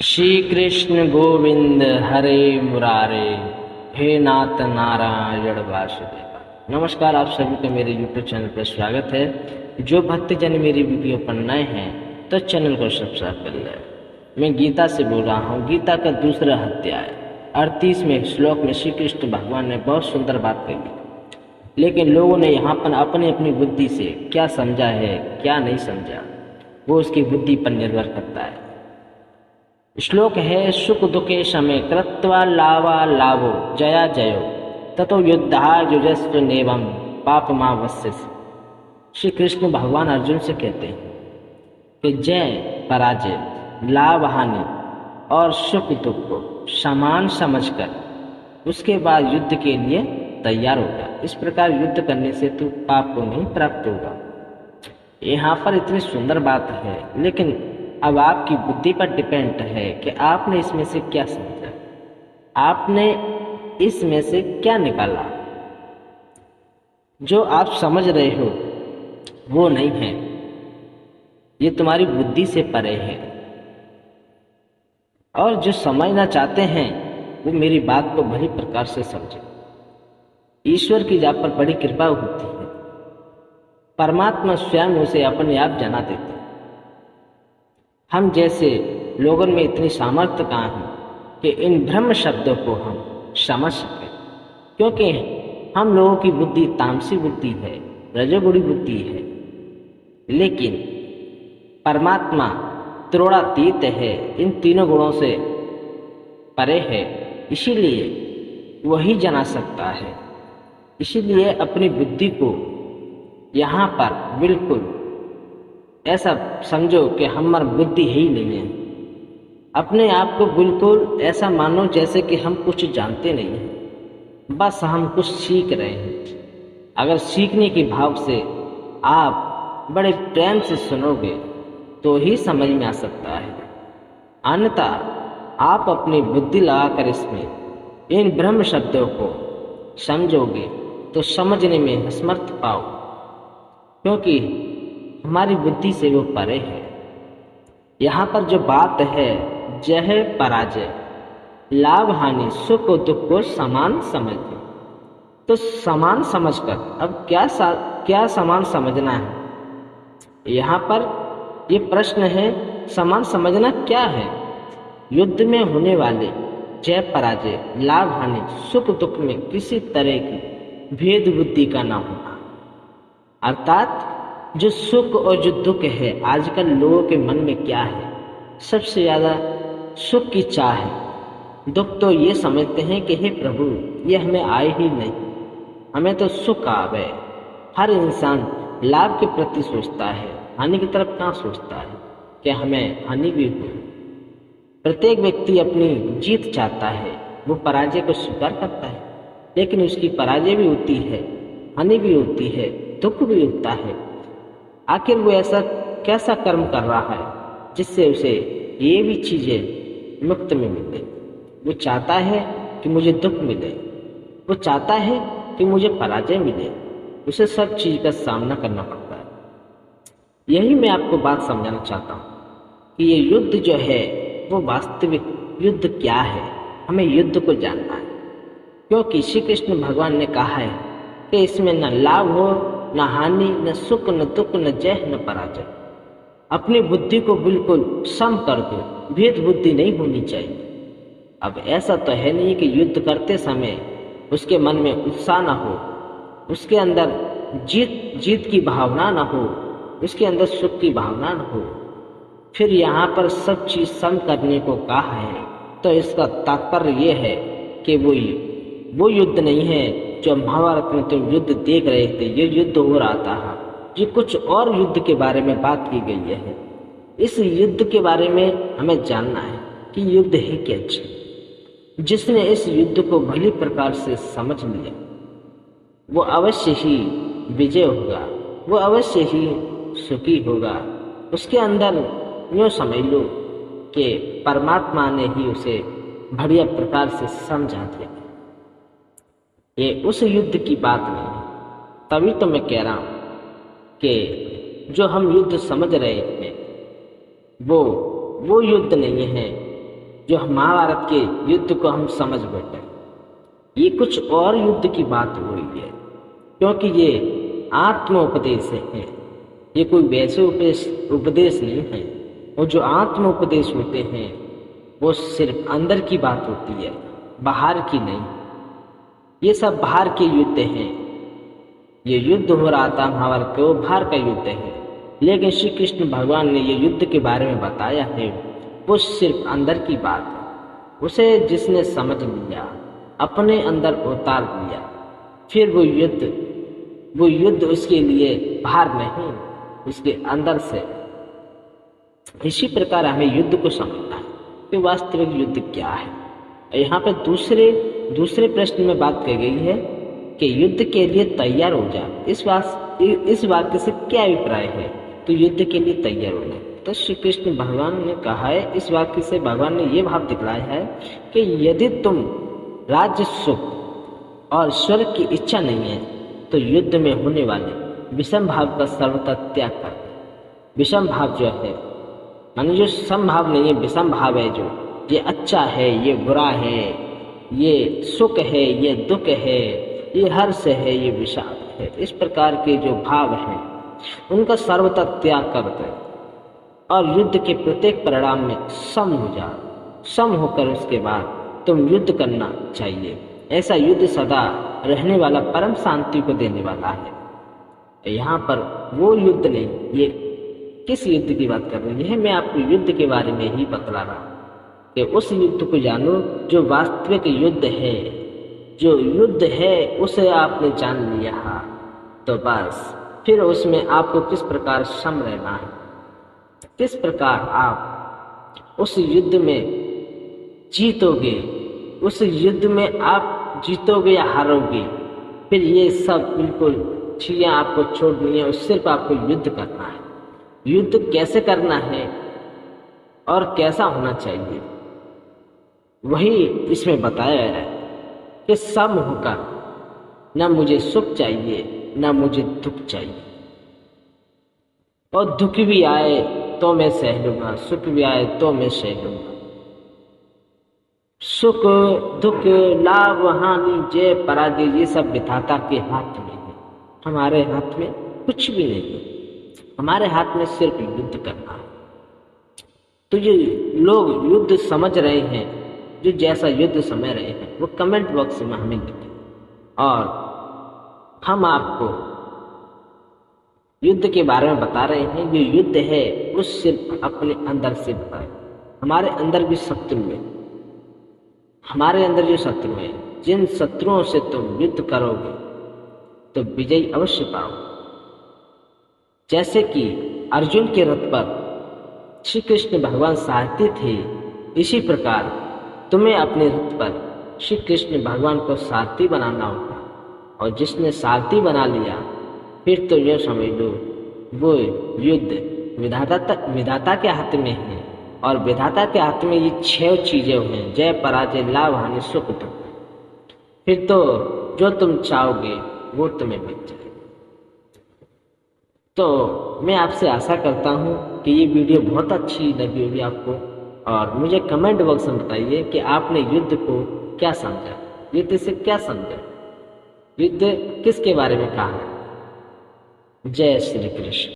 श्री कृष्ण गोविंद हरे मुरारे, हे नाथ नारायण वासुदेव। नमस्कार, आप सभी का मेरे यूट्यूब चैनल पर स्वागत है। जो भक्तजन मेरी वीडियो पर नए हैं तो चैनल को सब्सक्राइब कर लें। मैं गीता से बोल रहा हूँ। गीता का दूसरा अध्याय 38वें श्लोक में श्री कृष्ण भगवान ने बहुत सुंदर बात कही, लेकिन लोगों ने यहाँ पर अपनी अपनी बुद्धि से क्या समझा है क्या नहीं समझा, वो उसकी बुद्धि पर निर्भर करता है। श्लोक है, सुख दुखे समय कृत्वा लावा लाभो जया जयो ततो युद्धा युजस्व नेवम पापमावश्य। श्री कृष्ण भगवान अर्जुन से कहते हैं कि जय पराजय, लाभ हानि और सुख दुख को समान समझकर उसके बाद युद्ध के लिए तैयार होगा। इस प्रकार युद्ध करने से तू पाप को नहीं प्राप्त होगा। यहाँ पर इतनी सुंदर बात है, लेकिन अब आपकी बुद्धि पर डिपेंड है कि आपने इसमें से क्या समझा, आपने इसमें से क्या निकाला। जो आप समझ रहे हो वो नहीं है, ये तुम्हारी बुद्धि से परे है। और जो समझना चाहते हैं वो मेरी बात को भली प्रकार से समझे। ईश्वर की आप पर बड़ी कृपा होती है। परमात्मा स्वयं उसे अपने आप जना देते हैं। हम जैसे लोगों में इतनी सामर्थ्य कहाँ है कि इन ब्रह्म शब्दों को हम समझ सकें, क्योंकि हम लोगों की बुद्धि तामसी बुद्धि है, रजोगुणी बुद्धि है, लेकिन परमात्मा त्रिगुणातीत है, इन तीनों गुणों से परे है, इसीलिए वही जना सकता है। इसीलिए अपनी बुद्धि को यहाँ पर बिल्कुल ऐसा समझो कि हमारी बुद्धि ही नहीं है। अपने आप को बिल्कुल ऐसा मानो जैसे कि हम कुछ जानते नहीं हैं, बस हम कुछ सीख रहे हैं। अगर सीखने के भाव से आप बड़े प्रेम से सुनोगे तो ही समझ में आ सकता है, अन्यथा आप अपनी बुद्धि लगाकर इसमें इन ब्रह्म शब्दों को समझोगे तो समझने में असमर्थ पाओ, क्योंकि हमारी बुद्धि से वो परे है। यहाँ पर जो बात है, जय पराजय, लाभ हानि, सुख और दुख को समान समझो। तो समान समझकर अब क्या समान समझना है? यहाँ पर ये प्रश्न है, समान समझना क्या है? युद्ध में होने वाले जय पराजय, लाभ हानि, सुख दुख में किसी तरह की भेद बुद्धि का ना होना। अर्थात जो सुख और जो दुख है, आजकल लोगों के मन में क्या है? सबसे ज़्यादा सुख की चाह है। दुख तो ये समझते हैं कि हे प्रभु, ये हमें आए ही नहीं, हमें तो सुख आवे। हर इंसान लाभ के प्रति सोचता है, हानि की तरफ कहाँ सोचता है कि हमें हानि भी हो। प्रत्येक व्यक्ति अपनी जीत चाहता है, वो पराजय को स्वीकार करता है, लेकिन उसकी पराजय भी होती है, हानि भी होती है, दुख भी होता है। आखिर वो ऐसा कैसा कर्म कर रहा है जिससे उसे ये भी चीज़ें मुक्त में मिले? वो चाहता है कि मुझे दुख मिले, वो चाहता है कि मुझे पराजय मिले, उसे सब चीज़ का सामना करना पड़ता है। यही मैं आपको बात समझाना चाहता हूँ कि ये युद्ध जो है वो वास्तविक युद्ध क्या है। हमें युद्ध को जानना है, क्योंकि श्री कृष्ण भगवान ने कहा है कि इसमें न लाभ हो, न हानि, न सुख, न दुख, न जय, न पराजय। अपनी बुद्धि को बिल्कुल सम कर दो, भेद बुद्धि नहीं होनी चाहिए। अब ऐसा तो है नहीं कि युद्ध करते समय उसके मन में उत्साह न हो, उसके अंदर जीत की भावना न हो, उसके अंदर सुख की भावना न हो। फिर यहाँ पर सब चीज़ सम करने को कहा है, तो इसका तात्पर्य ये है कि वो युद्ध नहीं है जो महाभारत में तुम युद्ध देख रहे थे। ये युद्ध हो रहा था, ये कुछ और युद्ध के बारे में बात की गई है। इस युद्ध के बारे में हमें जानना है कि युद्ध है क्या चीज। जिसने इस युद्ध को भली प्रकार से समझ लिया वो अवश्य ही विजय होगा, वो अवश्य ही सुखी होगा। उसके अंदर यूँ समझ लो कि परमात्मा ने ही उसे बढ़िया प्रकार से समझा दिया। ये उस युद्ध की बात नहीं है। तभी तो मैं कह रहा हूँ कि जो हम युद्ध समझ रहे हैं वो युद्ध नहीं है जो महाभारत के युद्ध को हम समझ बैठे, ये कुछ और युद्ध की बात हो रही है, क्योंकि ये आत्मोपदेश है। ये कोई वैसे उपदेश नहीं है। और जो आत्मोपदेश होते हैं वो सिर्फ अंदर की बात होती है, बाहर की नहीं। ये सब बाहर के युद्ध हैं। ये युद्ध हो रहा था महाभारत के, वो बाहर का युद्ध है। लेकिन श्री कृष्ण भगवान ने ये युद्ध के बारे में बताया है, वो सिर्फ अंदर की बात है। उसे जिसने समझ लिया, अपने अंदर उतार लिया, फिर वो युद्ध उसके लिए बाहर नहीं, उसके अंदर से। इसी प्रकार हमें युद्ध को समझना है कि वास्तविक युद्ध क्या है। यहाँ पे दूसरे प्रश्न में बात कही गई है कि युद्ध के लिए तैयार हो जा। इस वाक्य से क्या अभिप्राय है? तो युद्ध के लिए तैयार हो जा। तो श्री कृष्ण भगवान ने कहा है, इस वाक्य से भगवान ने ये भाव दिखलाया है कि यदि तुम राज्य सुख और स्वर्ग की इच्छा नहीं है तो युद्ध में होने वाले विषम भाव का सर्वथा त्याग कर। विषम भाव जो है माने जो समभाव नहीं है, विषम भाव है। जो ये अच्छा है, ये बुरा है, ये सुख है, ये दुख है, ये हर्ष है, ये विषाद है, इस प्रकार के जो भाव हैं उनका सर्वथा त्याग कर दे और युद्ध के प्रत्येक परिणाम में सम हो जा। सम होकर उसके बाद तुम युद्ध करना चाहिए। ऐसा युद्ध सदा रहने वाला, परम शांति को देने वाला है। यहाँ पर वो युद्ध नहीं, ये किस युद्ध की बात कर रही है? मैं आपको युद्ध के बारे में ही बतला रहा हूँ कि उस युद्ध को जानो जो वास्तविक युद्ध है। जो युद्ध है उसे आपने जान लिया तो बस फिर उसमें आपको किस प्रकार सम रहना है, किस प्रकार आप उस युद्ध में जीतोगे, उस युद्ध में आप जीतोगे या हारोगे। फिर ये सब बिल्कुल चीजें आपको छोड़नी है और सिर्फ आपको युद्ध करना है। युद्ध कैसे करना है और कैसा होना चाहिए वही इसमें बताया है कि सम होकर, न मुझे सुख चाहिए न मुझे दुख चाहिए, और दुख भी आए तो मैं सह लूंगा, सुख भी आए तो मैं सह लूंगा। सुख दुख, लाभ हानि, जय पराजय, ये सब विधाता के हाथ में है। हमारे हाथ में कुछ भी नहीं है। हमारे हाथ में सिर्फ युद्ध करना है। तो ये लोग युद्ध समझ रहे हैं, जो जैसा युद्ध समझ रहे हैं वो कमेंट बॉक्स में हमें लिखें, और हम आपको युद्ध के बारे में बता रहे हैं। जो युद्ध है वो सिर्फ अपने अंदर से बताए। हमारे अंदर भी शत्रु है। हमारे अंदर जो शत्रु है, जिन शत्रुओं से तुम युद्ध करोगे तो विजय अवश्य पाओगे। जैसे कि अर्जुन के रथ पर श्री कृष्ण भगवान सारथी थे, इसी प्रकार तुम्हें अपने रथ पर श्री कृष्ण भगवान को सारथी बनाना होगा। और जिसने सारथी बना लिया फिर तो यह समझ लो वो युद्ध विधाता के हाथ में है। और विधाता के हाथ में ये 6 चीजें हैं, जय पराजय, लाभ हानि, सुख दुख। फिर तो जो तुम चाहोगे वो तुम्हें मिल जाए। तो मैं आपसे आशा करता हूँ कि ये वीडियो बहुत अच्छी लगी होगी आपको, और मुझे कमेंट बॉक्स में बताइए कि आपने युद्ध को क्या समझा, युद्ध से क्या समझा, युद्ध किसके बारे में कहा है। जय श्री कृष्ण।